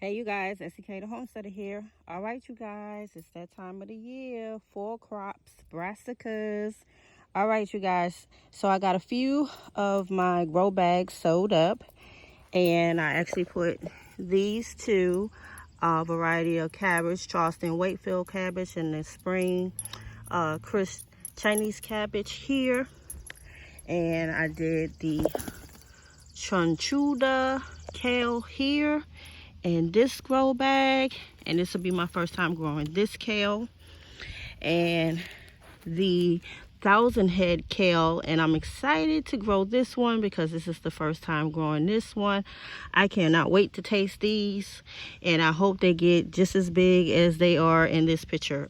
Hey you guys, Esikhomesteddah Homesteader here. All right, you guys, it's that time of the year. Fall crops, brassicas. All right, you guys. So I got a few of my grow bags sewed up, and I actually put these two variety of cabbage, Charleston Wakefield cabbage, and the spring Chinese cabbage here. And I did the Chunchuda kale here in this grow bag, and this will be my first time growing this kale, and the 1,000 head kale, and I'm excited to grow this one because this is the first time growing this one. I cannot wait to taste these, and I hope they get just as big as they are in this picture.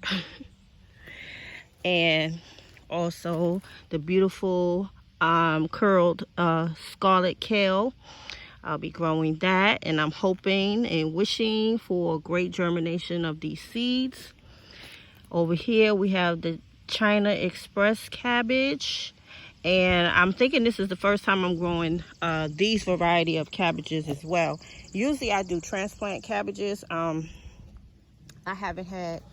And also the beautiful curled scarlet kale. I'll be growing that, and I'm hoping and wishing for great germination of these seeds. Over here we have the China Express cabbage, and I'm thinking this is the first time I'm growing these variety of cabbages as well. Usually I do transplant cabbages. I haven't had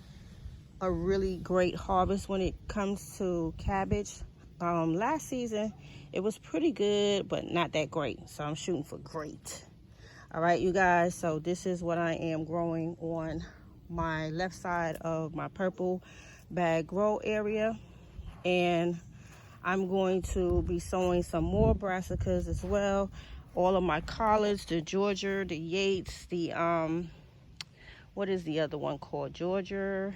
a really great harvest when it comes to cabbage. Last season it was pretty good, but not that great, so I'm shooting for great. All right, you guys, so this is what I am growing on my left side of my purple bag grow area, and I'm going to be sowing some more brassicas as well. All of my collards, the Georgia, the Yates, the what is the other one called? Georgia,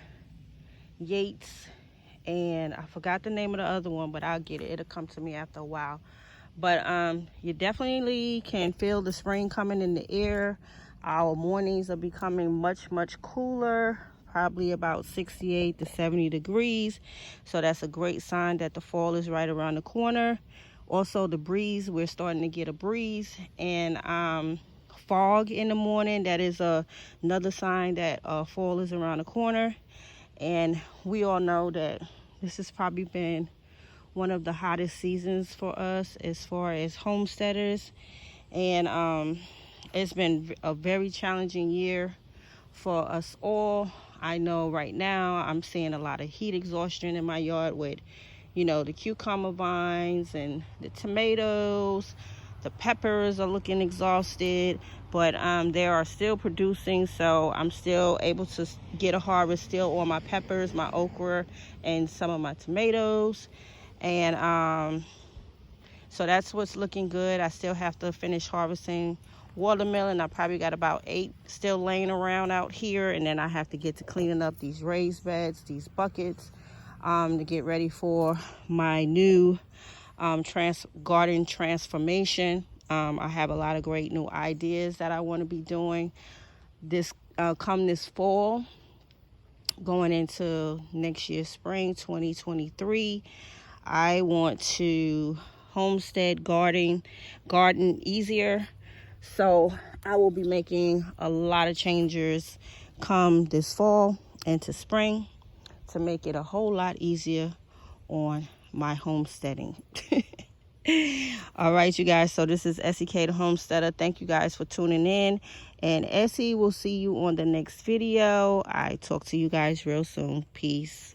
Yates, and I forgot the name of the other one, but I'll get it. It'll come to me after a while. But you definitely can feel the spring coming in the air. Our mornings are becoming much cooler, probably about 68 to 70 degrees. So that's a great sign that the fall is right around the corner. Also the breeze, we're starting to get a breeze, and fog in the morning. That is another sign that fall is around the corner. And we all know that this has probably been one of the hottest seasons for us as far as homesteaders, and it's been a very challenging year for us all. I know right now I'm seeing a lot of heat exhaustion in my yard with, you know, the cucumber vines and the tomatoes. The peppers are looking exhausted, but they are still producing, so I'm still able to get a harvest still on my peppers, my okra, and some of my tomatoes. And so that's what's looking good. I still have to finish harvesting watermelon. I probably got about 8 still laying around out here, and then I have to get to cleaning up these raised beds, these buckets, to get ready for my new garden transformation. I have a lot of great new ideas that I want to be doing this come this fall, going into next year's spring 2023. I want to homestead garden easier, so I will be making a lot of changes come this fall into spring to make it a whole lot easier on my homesteading. All right, you guys, so this is Esikhomesteddah Homesteader. Thank you guys for tuning in, and Essie will see you on the next video. I talk to you guys real soon. Peace.